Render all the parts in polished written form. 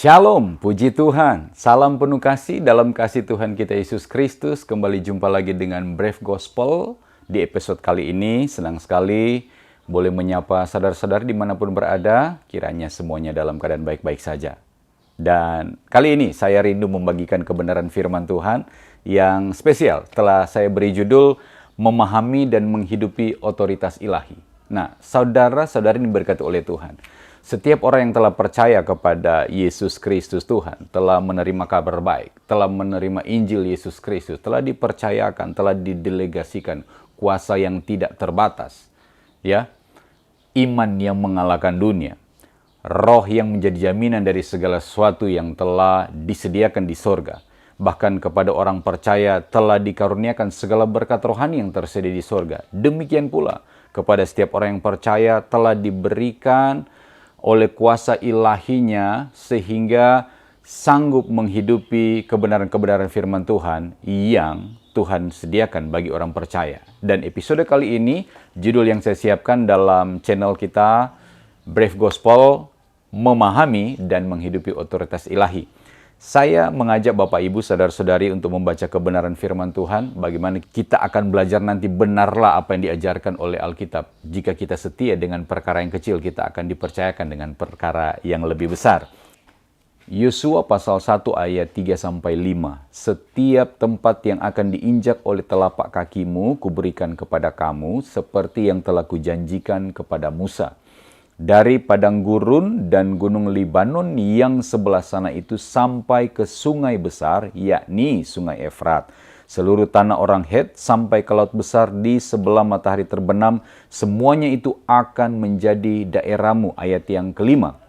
Shalom, puji Tuhan. Salam penuh kasih dalam kasih Tuhan kita Yesus Kristus. Kembali jumpa lagi dengan Brave Gospel. Di episode kali ini, senang sekali boleh menyapa saudara-saudara dimanapun berada. Kiranya semuanya dalam keadaan baik-baik saja. Dan kali ini saya rindu membagikan kebenaran firman Tuhan yang spesial. Telah saya beri judul, Memahami dan Menghidupi Otoritas Ilahi. Nah, saudara-saudari ini diberkati oleh Tuhan. Setiap orang yang telah percaya kepada Yesus Kristus Tuhan, telah menerima kabar baik, telah menerima Injil Yesus Kristus, telah dipercayakan, telah didelegasikan kuasa yang tidak terbatas. Ya, iman yang mengalahkan dunia, roh yang menjadi jaminan dari segala sesuatu yang telah disediakan di sorga. Bahkan kepada orang percaya telah dikaruniakan segala berkat rohani yang tersedia di sorga. Demikian pula kepada setiap orang yang percaya telah diberikan oleh kuasa ilahinya sehingga sanggup menghidupi kebenaran-kebenaran firman Tuhan yang Tuhan sediakan bagi orang percaya. Dan episode kali ini, judul yang saya siapkan dalam channel kita, Brave Gospel, Memahami dan Menghidupi Otoritas Ilahi. Saya mengajak Bapak Ibu saudara-saudari untuk membaca kebenaran firman Tuhan, bagaimana kita akan belajar nanti benarlah apa yang diajarkan oleh Alkitab. Jika kita setia dengan perkara yang kecil, kita akan dipercayakan dengan perkara yang lebih besar. Yosua pasal 1 ayat 3-5. Setiap tempat yang akan diinjak oleh telapak kakimu, kuberikan kepada kamu, seperti yang telah kujanjikan kepada Musa. Dari padang gurun dan gunung Libanon yang sebelah sana itu sampai ke sungai besar, yakni sungai Efrat. Seluruh tanah orang Het sampai ke laut besar di sebelah matahari terbenam, semuanya itu akan menjadi daerahmu. Ayat yang kelima.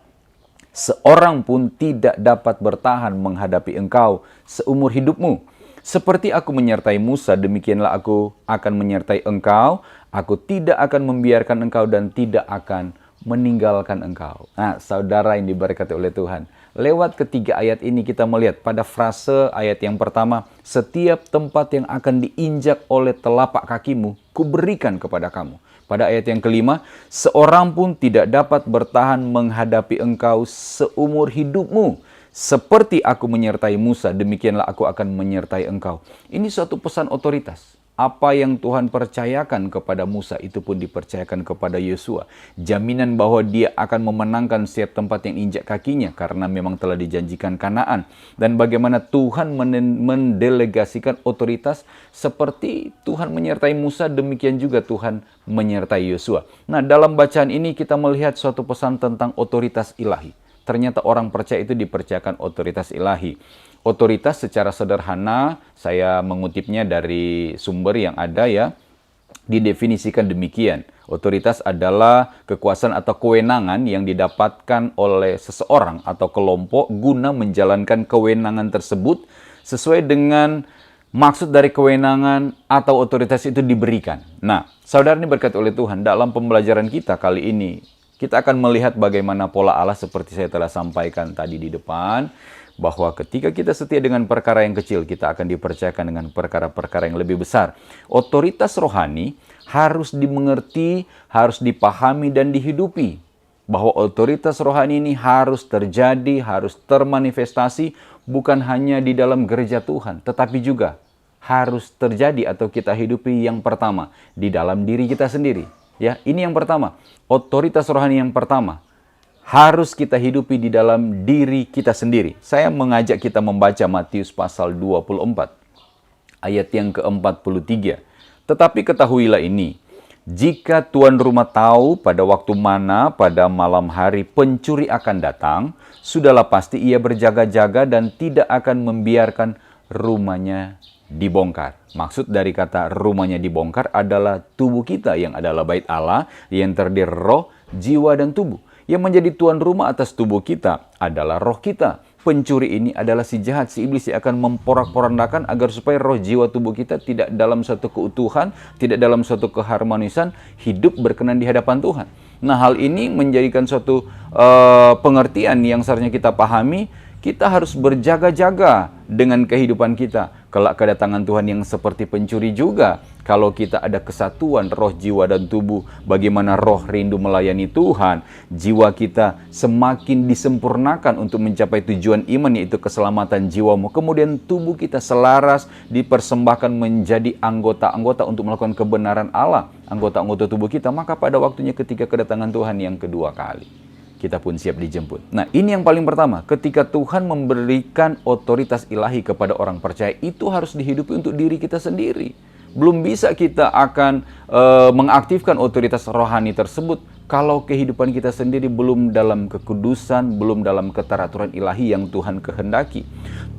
Seorang pun tidak dapat bertahan menghadapi engkau seumur hidupmu. Seperti aku menyertai Musa, demikianlah aku akan menyertai engkau. Aku tidak akan membiarkan engkau dan tidak akan meninggalkan engkau. Nah, saudara yang diberkati oleh Tuhan. Lewat ketiga ayat ini kita melihat pada frase ayat yang pertama, setiap tempat yang akan diinjak oleh telapak kakimu, kuberikan kepada kamu. Pada ayat yang kelima, seorang pun tidak dapat bertahan menghadapi engkau seumur hidupmu. Seperti aku menyertai Musa, demikianlah aku akan menyertai engkau. Ini suatu pesan otoritas. Apa yang Tuhan percayakan kepada Musa itu pun dipercayakan kepada Yosua. Jaminan bahwa dia akan memenangkan setiap tempat yang injak kakinya karena memang telah dijanjikan Kanaan. Dan bagaimana Tuhan mendelegasikan otoritas seperti Tuhan menyertai Musa, demikian juga Tuhan menyertai Yosua. Nah, dalam bacaan ini kita melihat suatu pesan tentang otoritas ilahi. Ternyata orang percaya itu dipercayakan otoritas ilahi. Otoritas secara sederhana, saya mengutipnya dari sumber yang ada ya, didefinisikan demikian. Otoritas adalah kekuasaan atau kewenangan yang didapatkan oleh seseorang atau kelompok guna menjalankan kewenangan tersebut sesuai dengan maksud dari kewenangan atau otoritas itu diberikan. Nah, saudara ini berkati oleh Tuhan, dalam pembelajaran kita kali ini, kita akan melihat bagaimana pola Allah seperti saya telah sampaikan tadi di depan, bahwa ketika kita setia dengan perkara yang kecil, kita akan dipercayakan dengan perkara-perkara yang lebih besar. Otoritas rohani harus dimengerti, harus dipahami dan dihidupi. Bahwa otoritas rohani ini harus terjadi, harus termanifestasi, bukan hanya di dalam gereja Tuhan, tetapi juga harus terjadi atau kita hidupi yang pertama, di dalam diri kita sendiri. Ya, ini yang pertama. Otoritas rohani yang pertama harus kita hidupi di dalam diri kita sendiri. Saya mengajak kita membaca Matius pasal 24 ayat yang ke-43. Tetapi ketahuilah ini, jika tuan rumah tahu pada waktu mana pada malam hari pencuri akan datang, sudahlah pasti ia berjaga-jaga dan tidak akan membiarkan rumahnya dibongkar. Maksud dari kata rumahnya dibongkar adalah tubuh kita yang adalah bait Allah yang terdiri roh, jiwa, dan tubuh. Yang menjadi tuan rumah atas tubuh kita adalah roh kita. Pencuri ini adalah si jahat, si iblis yang akan memporak-porandakan agar supaya roh, jiwa, tubuh kita tidak dalam suatu keutuhan, tidak dalam suatu keharmonisan, hidup berkenan di hadapan Tuhan. Nah, hal ini menjadikan suatu pengertian yang seharusnya kita pahami. Kita harus berjaga-jaga dengan kehidupan kita. Kelak kedatangan Tuhan yang seperti pencuri juga. Kalau kita ada kesatuan roh, jiwa, dan tubuh, bagaimana roh rindu melayani Tuhan, jiwa kita semakin disempurnakan untuk mencapai tujuan iman, yaitu keselamatan jiwamu. Kemudian tubuh kita selaras dipersembahkan menjadi anggota-anggota untuk melakukan kebenaran Allah, anggota-anggota tubuh kita. Maka pada waktunya ketika kedatangan Tuhan yang kedua kali, kita pun siap dijemput. Nah, ini yang paling pertama. Ketika Tuhan memberikan otoritas ilahi kepada orang percaya, itu harus dihidupi untuk diri kita sendiri. Belum bisa kita akan mengaktifkan otoritas rohani tersebut kalau kehidupan kita sendiri belum dalam kekudusan, belum dalam keteraturan ilahi yang Tuhan kehendaki.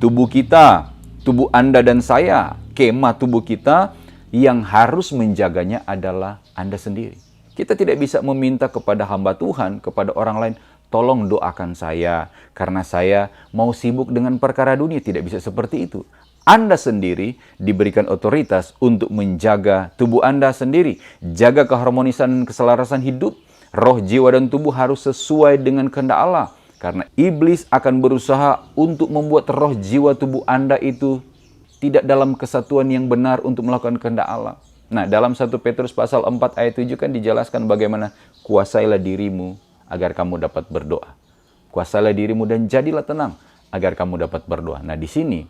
Tubuh kita, tubuh Anda dan saya, kemah tubuh kita, yang harus menjaganya adalah Anda sendiri. Kita tidak bisa meminta kepada hamba Tuhan, kepada orang lain, tolong doakan saya, karena saya mau sibuk dengan perkara dunia. Tidak bisa seperti itu. Anda sendiri diberikan otoritas untuk menjaga tubuh Anda sendiri. Jaga keharmonisan dan keselarasan hidup. Roh, jiwa, dan tubuh harus sesuai dengan kehendak Allah. Karena iblis akan berusaha untuk membuat roh, jiwa, tubuh Anda itu tidak dalam kesatuan yang benar untuk melakukan kehendak Allah. Nah, dalam 1 Petrus pasal 4 ayat 7 kan dijelaskan bagaimana kuasailah dirimu agar kamu dapat berdoa. Kuasailah dirimu dan jadilah tenang agar kamu dapat berdoa. Nah, di sini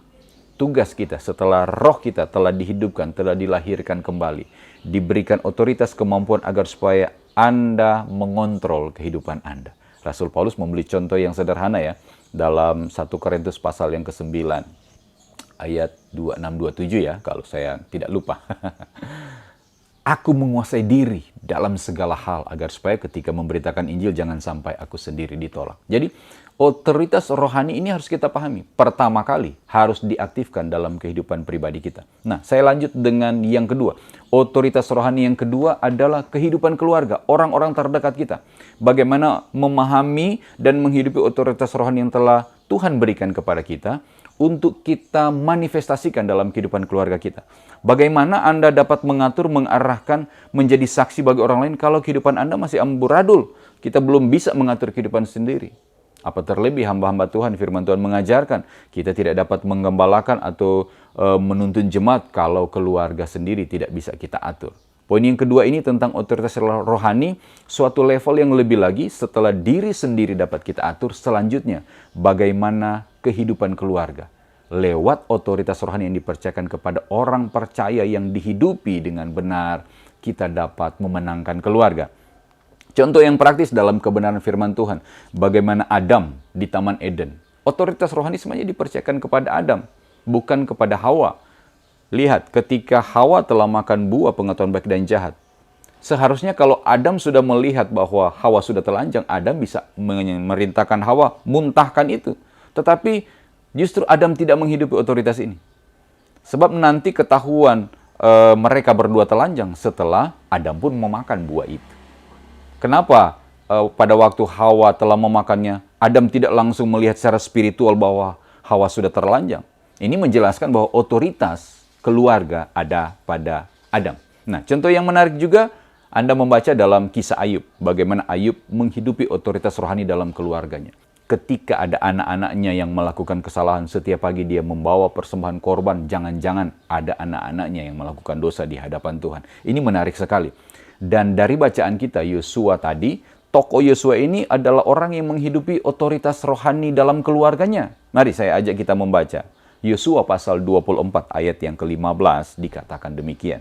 tugas kita setelah roh kita telah dihidupkan, telah dilahirkan kembali, diberikan otoritas kemampuan agar supaya Anda mengontrol kehidupan Anda. Rasul Paulus memberi contoh yang sederhana ya, dalam 1 Korintus pasal yang ke-9. Ayat 26-27 ya, kalau saya tidak lupa. Aku menguasai diri dalam segala hal agar supaya ketika memberitakan Injil jangan sampai aku sendiri ditolak. Jadi otoritas rohani ini harus kita pahami. Pertama kali harus diaktifkan dalam kehidupan pribadi kita. Nah, saya lanjut dengan yang kedua. Otoritas rohani yang kedua adalah kehidupan keluarga, orang-orang terdekat kita. Bagaimana memahami dan menghidupi otoritas rohani yang telah Tuhan berikan kepada kita untuk kita manifestasikan dalam kehidupan keluarga kita. Bagaimana Anda dapat mengatur, mengarahkan, menjadi saksi bagi orang lain kalau kehidupan Anda masih amburadul. Kita belum bisa mengatur kehidupan sendiri. Apa terlebih hamba-hamba Tuhan, firman Tuhan mengajarkan, kita tidak dapat menggembalakan atau menuntun jemaat kalau keluarga sendiri tidak bisa kita atur. Poin yang kedua ini tentang otoritas rohani, suatu level yang lebih lagi setelah diri sendiri dapat kita atur, selanjutnya bagaimana kehidupan keluarga. Lewat otoritas rohani yang dipercayakan kepada orang percaya yang dihidupi dengan benar, kita dapat memenangkan keluarga. Contoh yang praktis dalam kebenaran firman Tuhan, bagaimana Adam di Taman Eden. Otoritas rohani semuanya dipercayakan kepada Adam, bukan kepada Hawa. Lihat, ketika Hawa telah makan buah pengetahuan baik dan jahat, seharusnya kalau Adam sudah melihat bahwa Hawa sudah telanjang, Adam bisa memerintahkan Hawa, muntahkan itu. Tetapi justru Adam tidak menghidupi otoritas ini. Sebab nanti ketahuan mereka berdua telanjang setelah Adam pun memakan buah itu. Kenapa pada waktu Hawa telah memakannya, Adam tidak langsung melihat secara spiritual bahwa Hawa sudah terlanjang? Ini menjelaskan bahwa otoritas keluarga ada pada Adam. Nah, contoh yang menarik juga, Anda membaca dalam kisah Ayub, bagaimana Ayub menghidupi otoritas rohani dalam keluarganya. Ketika ada anak-anaknya yang melakukan kesalahan, setiap pagi dia membawa persembahan korban, jangan-jangan ada anak-anaknya yang melakukan dosa di hadapan Tuhan. Ini menarik sekali. Dan dari bacaan kita, Yosua tadi, tokoh Yosua ini adalah orang yang menghidupi otoritas rohani dalam keluarganya. Mari saya ajak kita membaca. Yosua pasal 24 ayat yang ke-15 dikatakan demikian.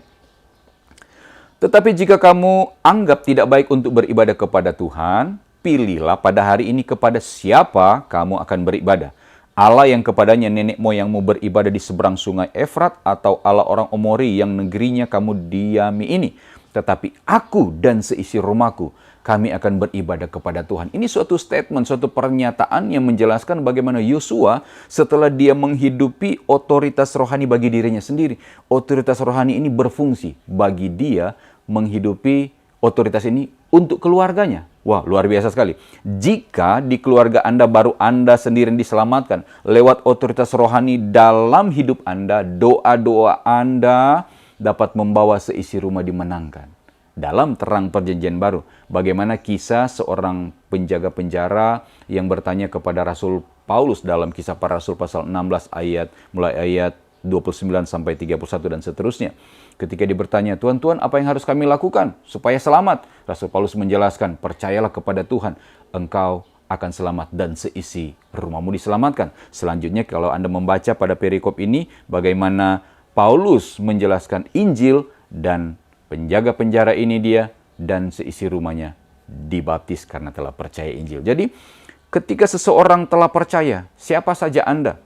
Tetapi jika kamu anggap tidak baik untuk beribadah kepada Tuhan, pilihlah pada hari ini kepada siapa kamu akan beribadah. Allah yang kepadanya nenek moyangmu beribadah di seberang sungai Efrat, atau Allah orang Omori yang negerinya kamu diami ini. Tetapi aku dan seisi rumahku, kami akan beribadah kepada Tuhan. Ini suatu statement, suatu pernyataan yang menjelaskan bagaimana Yosua setelah dia menghidupi otoritas rohani bagi dirinya sendiri. Otoritas rohani ini berfungsi bagi dia menghidupi otoritas ini untuk keluarganya. Wah, luar biasa sekali. Jika di keluarga Anda baru Anda sendiri diselamatkan lewat otoritas rohani dalam hidup Anda, doa-doa Anda dapat membawa seisi rumah dimenangkan. Dalam terang perjanjian baru, bagaimana kisah seorang penjaga penjara yang bertanya kepada Rasul Paulus dalam kisah para Rasul pasal 16 mulai ayat 29-31 dan seterusnya. Ketika dia bertanya, Tuhan, Tuhan, apa yang harus kami lakukan supaya selamat? Rasul Paulus menjelaskan, percayalah kepada Tuhan, engkau akan selamat dan seisi rumahmu diselamatkan. Selanjutnya kalau Anda membaca pada perikop ini, bagaimana Paulus menjelaskan Injil dan penjaga penjara ini dia dan seisi rumahnya dibaptis karena telah percaya Injil. Jadi ketika seseorang telah percaya, siapa saja Anda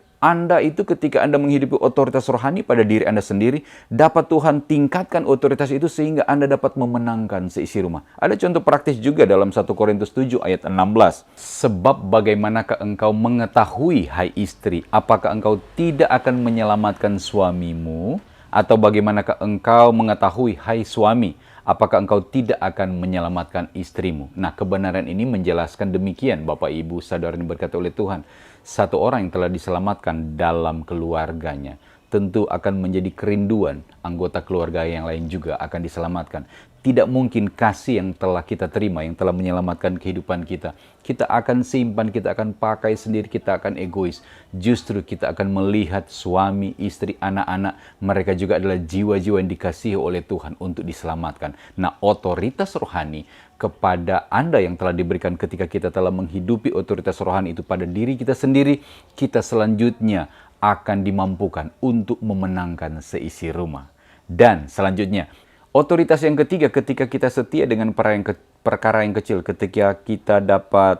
itu ketika Anda menghidupi otoritas rohani pada diri Anda sendiri, dapat Tuhan tingkatkan otoritas itu sehingga Anda dapat memenangkan seisi rumah. Ada contoh praktis juga dalam 1 Korintus 7 ayat 16. Sebab bagaimanakah engkau mengetahui, hai istri, apakah engkau tidak akan menyelamatkan suamimu? Atau bagaimanakah engkau mengetahui, hai suami, apakah engkau tidak akan menyelamatkan istrimu? Nah, kebenaran ini menjelaskan demikian, Bapak Ibu, saudara yang diberkati oleh Tuhan. Satu orang yang telah diselamatkan dalam keluarganya tentu akan menjadi kerinduan anggota keluarga yang lain juga akan diselamatkan. Tidak mungkin kasih yang telah kita terima, yang telah menyelamatkan kehidupan kita, kita akan simpan, kita akan pakai sendiri, kita akan egois. Justru kita akan melihat suami, istri, anak-anak, mereka juga adalah jiwa-jiwa yang dikasihi oleh Tuhan untuk diselamatkan. Nah, otoritas rohani kepada Anda yang telah diberikan ketika kita telah menghidupi otoritas rohani itu pada diri kita sendiri, kita selanjutnya akan dimampukan untuk memenangkan seisi rumah. Dan selanjutnya, otoritas yang ketiga ketika kita setia dengan perkara yang kecil, ketika kita dapat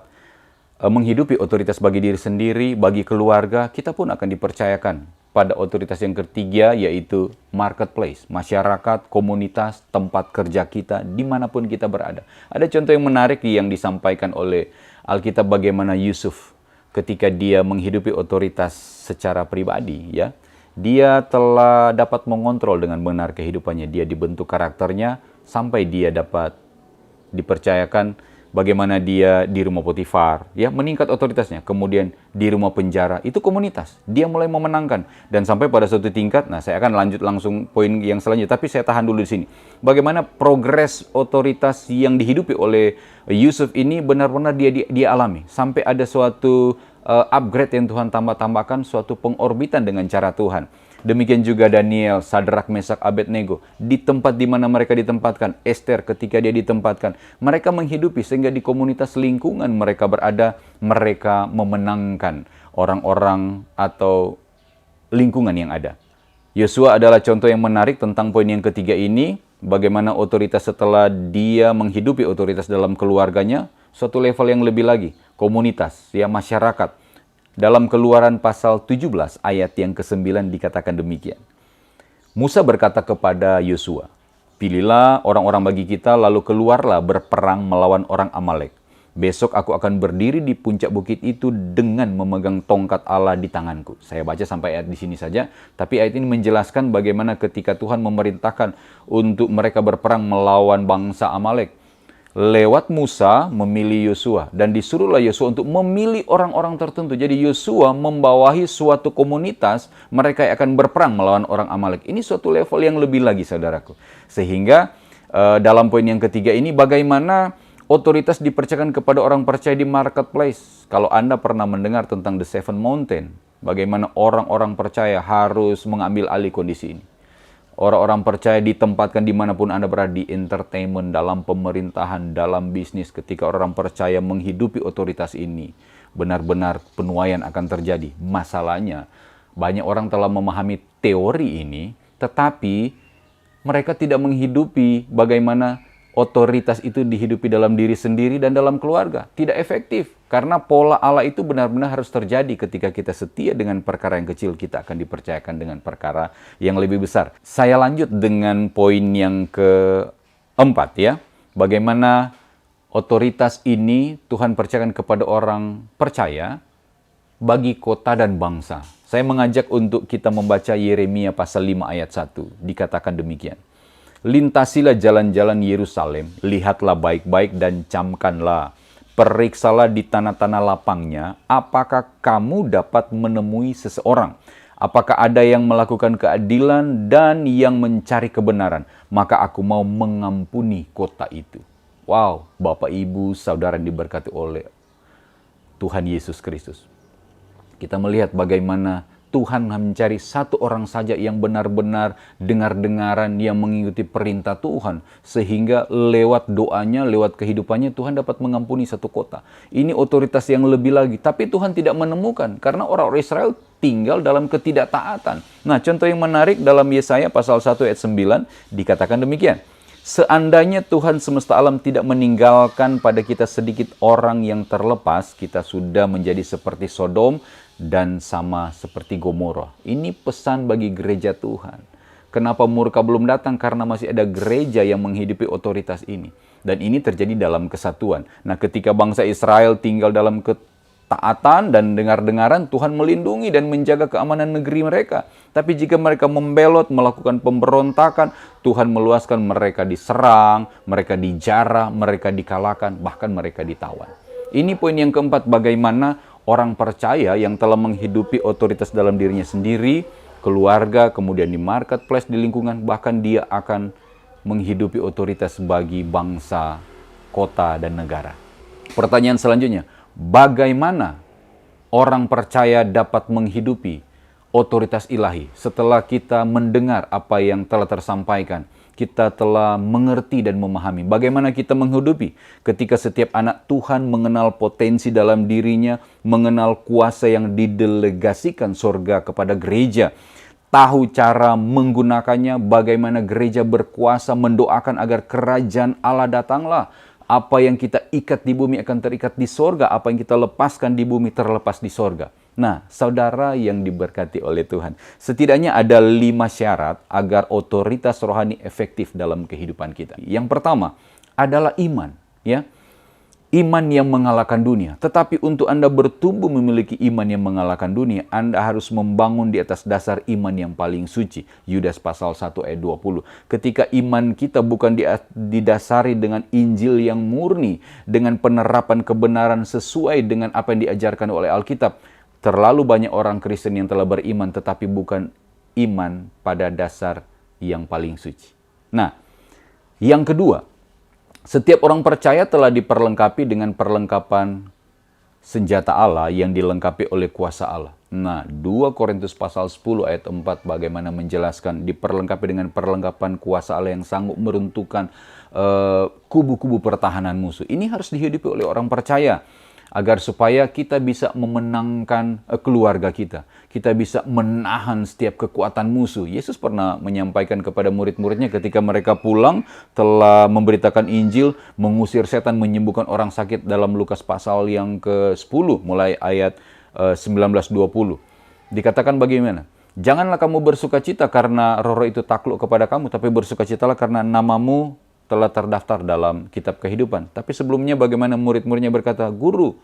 menghidupi otoritas bagi diri sendiri, bagi keluarga, kita pun akan dipercayakan pada otoritas yang ketiga, yaitu marketplace, masyarakat, komunitas, tempat kerja kita, dimanapun kita berada. Ada contoh yang menarik yang disampaikan oleh Alkitab bagaimana Yusuf ketika dia menghidupi otoritas secara pribadi, ya. Dia telah dapat mengontrol dengan benar kehidupannya. Dia dibentuk karakternya sampai dia dapat dipercayakan bagaimana dia di rumah Potifar, ya, meningkat otoritasnya. Kemudian di rumah penjara, itu komunitas. Dia mulai memenangkan. Dan sampai pada suatu tingkat, nah saya akan lanjut langsung poin yang selanjutnya, tapi saya tahan dulu di sini. Bagaimana progres otoritas yang dihidupi oleh Yusuf ini benar-benar dia alami. Sampai ada suatu upgrade yang Tuhan tambahkan, suatu pengorbitan dengan cara Tuhan. Demikian juga Daniel, Sadrak, Mesak, Abednego. Di tempat di mana mereka ditempatkan, Esther ketika dia ditempatkan, mereka menghidupi sehingga di komunitas lingkungan mereka berada, mereka memenangkan orang-orang atau lingkungan yang ada. Yosua adalah contoh yang menarik tentang poin yang ketiga ini, bagaimana otoritas setelah dia menghidupi otoritas dalam keluarganya, suatu level yang lebih lagi, komunitas, ya, masyarakat. Dalam Keluaran pasal 17 ayat yang ke-9 dikatakan demikian. Musa berkata kepada Yosua, pilihlah orang-orang bagi kita lalu keluarlah berperang melawan orang Amalek. Besok aku akan berdiri di puncak bukit itu dengan memegang tongkat Allah di tanganku. Saya baca sampai ayat di sini saja, tapi ayat ini menjelaskan bagaimana ketika Tuhan memerintahkan untuk mereka berperang melawan bangsa Amalek. Lewat Musa memilih Yosua dan disuruhlah Yosua untuk memilih orang-orang tertentu. Jadi Yosua membawahi suatu komunitas, mereka yang akan berperang melawan orang Amalek. Ini suatu level yang lebih lagi, saudaraku. Sehingga dalam poin yang ketiga ini bagaimana otoritas dipercayakan kepada orang percaya di marketplace. Kalau Anda pernah mendengar tentang The Seven Mountain, bagaimana orang-orang percaya harus mengambil alih kondisi ini. Orang-orang percaya ditempatkan dimanapun Anda berada, di entertainment, dalam pemerintahan, dalam bisnis. Ketika orang percaya menghidupi otoritas ini, benar-benar penuaian akan terjadi. Masalahnya, banyak orang telah memahami teori ini, tetapi mereka tidak menghidupi bagaimana otoritas itu dihidupi dalam diri sendiri dan dalam keluarga. Tidak efektif. Karena pola Allah itu benar-benar harus terjadi ketika kita setia dengan perkara yang kecil, kita akan dipercayakan dengan perkara yang lebih besar. Saya lanjut dengan poin yang keempat, ya. Bagaimana otoritas ini Tuhan percayakan kepada orang percaya bagi kota dan bangsa. Saya mengajak untuk kita membaca Yeremia pasal 5 ayat 1. Dikatakan demikian. Lintasilah jalan-jalan Yerusalem, lihatlah baik-baik dan camkanlah. Periksalah di tanah-tanah lapangnya, apakah kamu dapat menemui seseorang? Apakah ada yang melakukan keadilan dan yang mencari kebenaran? Maka aku mau mengampuni kota itu. Wow, Bapak, Ibu, Saudara yang diberkati oleh Tuhan Yesus Kristus. Kita melihat bagaimana Tuhan mencari satu orang saja yang benar-benar dengar-dengaran, yang mengikuti perintah Tuhan. Sehingga lewat doanya, lewat kehidupannya, Tuhan dapat mengampuni satu kota. Ini otoritas yang lebih lagi. Tapi Tuhan tidak menemukan, karena orang-orang Israel tinggal dalam ketidaktaatan. Nah, contoh yang menarik dalam Yesaya pasal 1 ayat 9, dikatakan demikian. Seandainya Tuhan semesta alam tidak meninggalkan pada kita sedikit orang yang terlepas, kita sudah menjadi seperti Sodom dan sama seperti Gomora. Ini pesan bagi gereja Tuhan. Kenapa murka belum datang? Karena masih ada gereja yang menghidupi otoritas ini. Dan ini terjadi dalam kesatuan. Nah, ketika bangsa Israel tinggal dalam taatan dan dengar-dengaran, Tuhan melindungi dan menjaga keamanan negeri mereka. Tapi jika mereka membelot, melakukan pemberontakan, Tuhan meluaskan mereka diserang, mereka dijarah, mereka dikalahkan, bahkan mereka ditawan. Ini poin yang keempat, bagaimana orang percaya yang telah menghidupi otoritas dalam dirinya sendiri, keluarga, kemudian di marketplace, di lingkungan, bahkan dia akan menghidupi otoritas bagi bangsa, kota, dan negara. Pertanyaan selanjutnya, bagaimana orang percaya dapat menghidupi otoritas ilahi setelah kita mendengar apa yang telah tersampaikan? Kita telah mengerti dan memahami bagaimana kita menghidupi ketika setiap anak Tuhan mengenal potensi dalam dirinya, mengenal kuasa yang didelegasikan surga kepada gereja, tahu cara menggunakannya, bagaimana gereja berkuasa mendoakan agar kerajaan Allah datanglah. Apa yang kita ikat di bumi akan terikat di sorga. Apa yang kita lepaskan di bumi terlepas di sorga. Nah, saudara yang diberkati oleh Tuhan, setidaknya ada 5 syarat agar otoritas rohani efektif dalam kehidupan kita. Yang pertama adalah iman, ya. Iman yang mengalahkan dunia. Tetapi untuk Anda bertumbuh memiliki iman yang mengalahkan dunia, Anda harus membangun di atas dasar iman yang paling suci. Yudas pasal 1 ayat 20. Ketika iman kita bukan didasari dengan Injil yang murni, dengan penerapan kebenaran sesuai dengan apa yang diajarkan oleh Alkitab, terlalu banyak orang Kristen yang telah beriman tetapi bukan iman pada dasar yang paling suci. Nah, yang kedua, setiap orang percaya telah diperlengkapi dengan perlengkapan senjata Allah yang dilengkapi oleh kuasa Allah. Nah, 2 Korintus pasal 10 ayat 4 bagaimana menjelaskan diperlengkapi dengan perlengkapan kuasa Allah yang sanggup meruntuhkan kubu-kubu pertahanan musuh. Ini harus dihidupi oleh orang percaya agar supaya kita bisa memenangkan keluarga kita. Kita bisa menahan setiap kekuatan musuh. Yesus pernah menyampaikan kepada murid-muridnya ketika mereka pulang telah memberitakan Injil, mengusir setan, menyembuhkan orang sakit dalam Lukas pasal yang ke-10 mulai ayat 19-20. Dikatakan bagaimana? Janganlah kamu bersukacita karena roh-roh itu takluk kepada kamu, tapi bersukacitalah karena namamu telah terdaftar dalam kitab kehidupan. Tapi sebelumnya bagaimana murid-muridnya berkata, Guru,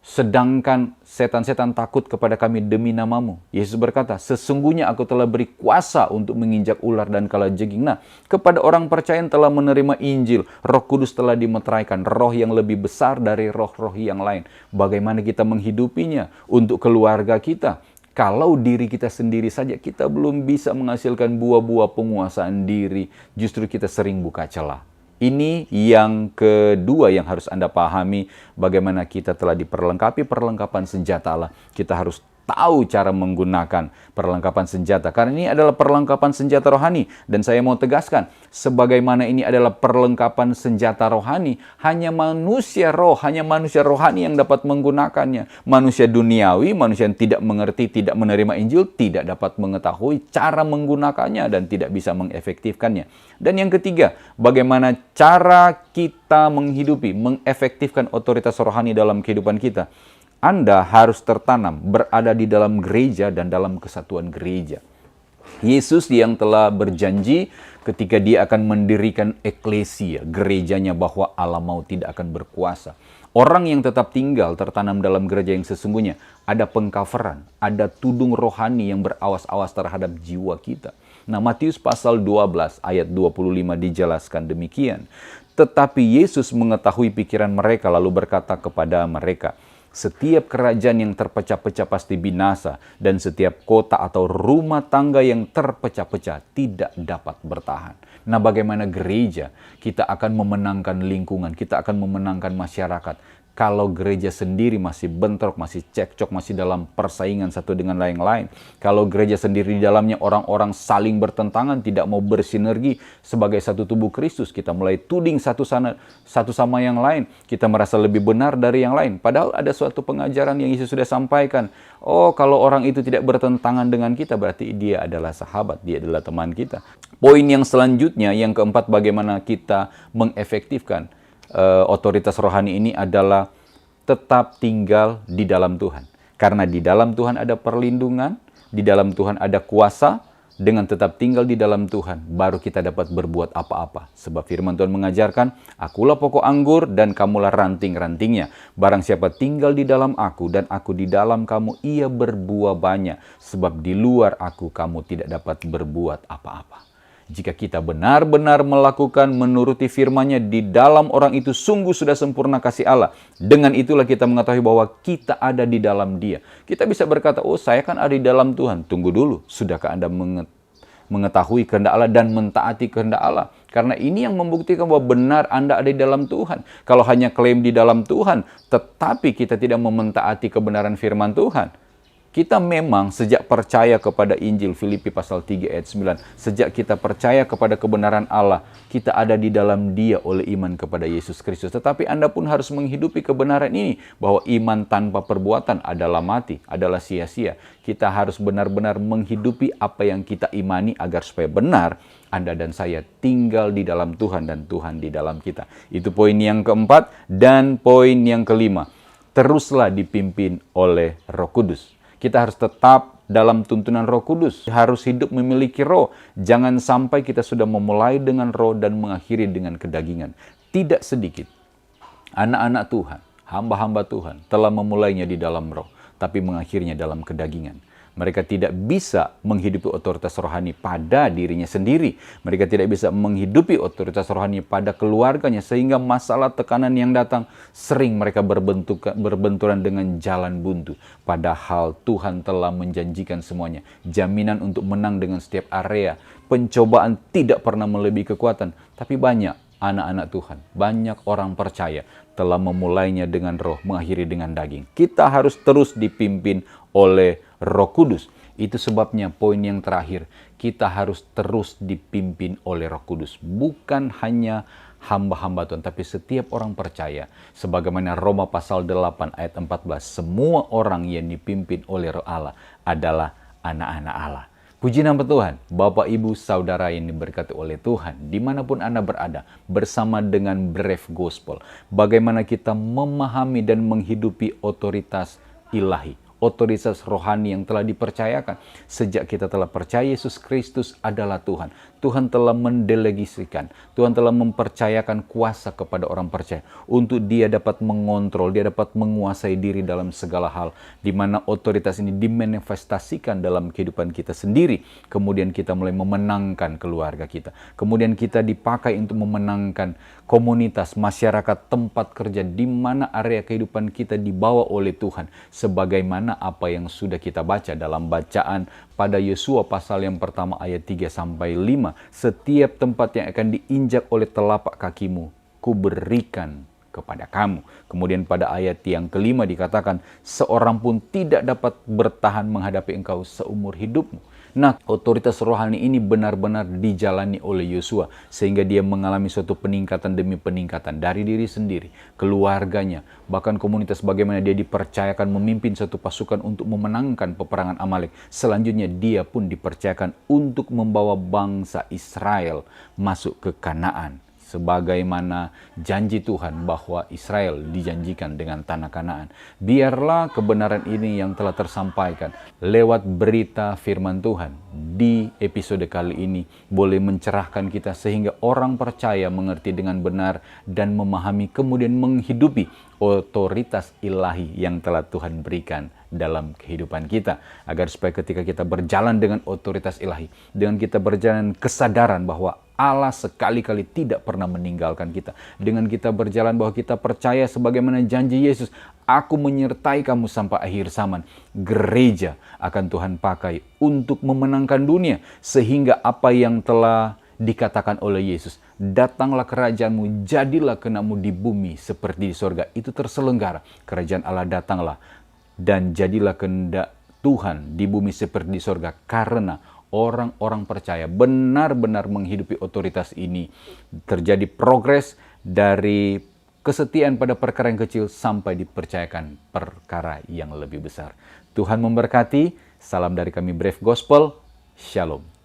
sedangkan setan-setan takut kepada kami demi namamu. Yesus berkata, sesungguhnya aku telah beri kuasa untuk menginjak ular dan kalajengking. Nah, kepada orang percaya yang telah menerima Injil, Roh Kudus telah dimeteraikan, roh yang lebih besar dari roh-roh yang lain. Bagaimana kita menghidupinya untuk keluarga kita? Kalau diri kita sendiri saja kita belum bisa menghasilkan buah-buah penguasaan diri, justru kita sering buka celah. Ini yang kedua yang harus Anda pahami, bagaimana kita telah diperlengkapi perlengkapan senjata Allah. Kita harus tahu cara menggunakan perlengkapan senjata. Karena ini adalah perlengkapan senjata rohani. Dan saya mau tegaskan, sebagaimana ini adalah perlengkapan senjata rohani, hanya manusia roh, hanya manusia rohani yang dapat menggunakannya. Manusia duniawi, manusia yang tidak mengerti, tidak menerima Injil, tidak dapat mengetahui cara menggunakannya dan tidak bisa mengefektifkannya. Dan yang ketiga, bagaimana cara kita menghidupi, mengefektifkan otoritas rohani dalam kehidupan kita. Anda harus tertanam, berada di dalam gereja dan dalam kesatuan gereja. Yesus yang telah berjanji ketika dia akan mendirikan eklesia, gerejanya, bahwa Allah mau tidak akan berkuasa. Orang yang tetap tinggal tertanam dalam gereja yang sesungguhnya, ada pengcoveran, ada tudung rohani yang berawas-awas terhadap jiwa kita. Nah, Matius pasal 12 ayat 25 dijelaskan demikian. Tetapi Yesus mengetahui pikiran mereka lalu berkata kepada mereka, setiap kerajaan yang terpecah-pecah pasti binasa, dan setiap kota atau rumah tangga yang terpecah-pecah tidak dapat bertahan. Nah, bagaimana gereja? Kita akan memenangkan lingkungan, kita akan memenangkan masyarakat. Kalau gereja sendiri masih bentrok, masih cekcok, masih dalam persaingan satu dengan yang lain. Kalau gereja sendiri di dalamnya orang-orang saling bertentangan, tidak mau bersinergi sebagai satu tubuh Kristus. Kita mulai tuding satu sama yang lain. Kita merasa lebih benar dari yang lain. Padahal ada suatu pengajaran yang Yesus sudah sampaikan. Oh, kalau orang itu tidak bertentangan dengan kita, berarti dia adalah sahabat, dia adalah teman kita. Poin yang selanjutnya, yang keempat, bagaimana kita mengefektifkan otoritas rohani ini adalah tetap tinggal di dalam Tuhan. Karena di dalam Tuhan ada perlindungan, di dalam Tuhan ada kuasa. Dengan tetap tinggal di dalam Tuhan, baru kita dapat berbuat apa-apa. Sebab firman Tuhan mengajarkan, akulah pokok anggur dan kamulah ranting-rantingnya. Barang siapa tinggal di dalam aku dan aku di dalam kamu, ia berbuah banyak. Sebab di luar aku kamu tidak dapat berbuat apa-apa. Jika kita benar-benar melakukan menuruti firman-Nya, di dalam orang itu sungguh sudah sempurna kasih Allah. Dengan itulah kita mengetahui bahwa kita ada di dalam Dia. Kita bisa berkata, oh saya kan ada di dalam Tuhan. Tunggu dulu, sudahkah Anda mengetahui kehendak Allah dan mentaati kehendak Allah? Karena ini yang membuktikan bahwa benar Anda ada di dalam Tuhan. Kalau hanya klaim di dalam Tuhan, tetapi kita tidak mentaati kebenaran firman Tuhan, kita memang sejak percaya kepada Injil, Filipi pasal 3 ayat 9, sejak kita percaya kepada kebenaran Allah, kita ada di dalam Dia oleh iman kepada Yesus Kristus. Tetapi Anda pun harus menghidupi kebenaran ini, bahwa iman tanpa perbuatan adalah mati, adalah sia-sia. Kita harus benar-benar menghidupi apa yang kita imani agar supaya benar Anda dan saya tinggal di dalam Tuhan dan Tuhan di dalam kita. Itu poin yang keempat. Dan poin yang kelima, teruslah dipimpin oleh Roh Kudus. Kita harus tetap dalam tuntunan Roh Kudus, harus hidup memiliki roh. Jangan sampai kita sudah memulai dengan roh dan mengakhiri dengan kedagingan. Tidak sedikit anak-anak Tuhan, hamba-hamba Tuhan telah memulainya di dalam roh, tapi mengakhirinya dalam kedagingan. Mereka tidak bisa menghidupi otoritas rohani pada dirinya sendiri. Mereka tidak bisa menghidupi otoritas rohani pada keluarganya, sehingga masalah tekanan yang datang sering mereka berbenturan dengan jalan buntu. Padahal Tuhan telah menjanjikan semuanya. Jaminan untuk menang dengan setiap area. Pencobaan tidak pernah melebihi kekuatan. Tapi banyak anak-anak Tuhan, banyak orang percaya telah memulainya dengan roh, mengakhiri dengan daging. Kita harus terus dipimpin oleh Roh Kudus. Itu sebabnya poin yang terakhir, kita harus terus dipimpin oleh Roh Kudus. Bukan hanya hamba-hamba Tuhan, tapi setiap orang percaya. Sebagaimana Roma pasal 8 ayat 14, semua orang yang dipimpin oleh Roh Allah adalah anak-anak Allah. Puji nama Tuhan, Bapak, Ibu, Saudara yang diberkati oleh Tuhan, dimanapun Anda berada, bersama dengan Brave Gospel. Bagaimana kita memahami dan menghidupi otoritas ilahi, otoritas rohani yang telah dipercayakan. Sejak kita telah percaya Yesus Kristus adalah Tuhan, Tuhan telah mendelegasikan, Tuhan telah mempercayakan kuasa kepada orang percaya untuk dia dapat mengontrol, dia dapat menguasai diri dalam segala hal, di mana otoritas ini dimanifestasikan dalam kehidupan kita sendiri. Kemudian kita mulai memenangkan keluarga kita, kemudian kita dipakai untuk memenangkan komunitas, masyarakat, tempat kerja, di mana area kehidupan kita dibawa oleh Tuhan, sebagaimana apa yang sudah kita baca dalam bacaan pada Yosua pasal yang pertama ayat 3-5. Setiap tempat yang akan diinjak oleh telapak kakimu, kuberikan kepada kamu. Kemudian pada ayat yang kelima dikatakan, seorang pun tidak dapat bertahan menghadapi engkau seumur hidupmu. Nah, otoritas rohani ini benar-benar dijalani oleh Yosua, sehingga dia mengalami suatu peningkatan demi peningkatan dari diri sendiri, keluarganya, bahkan komunitas, bagaimana dia dipercayakan memimpin satu pasukan untuk memenangkan peperangan Amalek. Selanjutnya dia pun dipercayakan untuk membawa bangsa Israel masuk ke Kanaan. Sebagaimana janji Tuhan bahwa Israel dijanjikan dengan tanah Kanaan. Biarlah kebenaran ini yang telah tersampaikan lewat berita firman Tuhan di episode kali ini boleh mencerahkan kita, sehingga orang percaya mengerti dengan benar dan memahami, kemudian menghidupi otoritas ilahi yang telah Tuhan berikan dalam kehidupan kita, agar supaya ketika kita berjalan dengan otoritas ilahi, dengan kita berjalan kesadaran bahwa Allah sekali-kali tidak pernah meninggalkan kita, dengan kita berjalan bahwa kita percaya sebagaimana janji Yesus, aku menyertai kamu sampai akhir zaman. Gereja akan Tuhan pakai untuk memenangkan dunia, sehingga apa yang telah dikatakan oleh Yesus, datanglah kerajaanmu, jadilah kehendakmu di bumi seperti di sorga. Itu terselenggara. Kerajaan Allah datanglah dan jadilah kehendak Tuhan di bumi seperti di sorga. Karena orang-orang percaya benar-benar menghidupi otoritas ini. Terjadi progres dari kesetiaan pada perkara yang kecil sampai dipercayakan perkara yang lebih besar. Tuhan memberkati. Salam dari kami Brave Gospel. Shalom.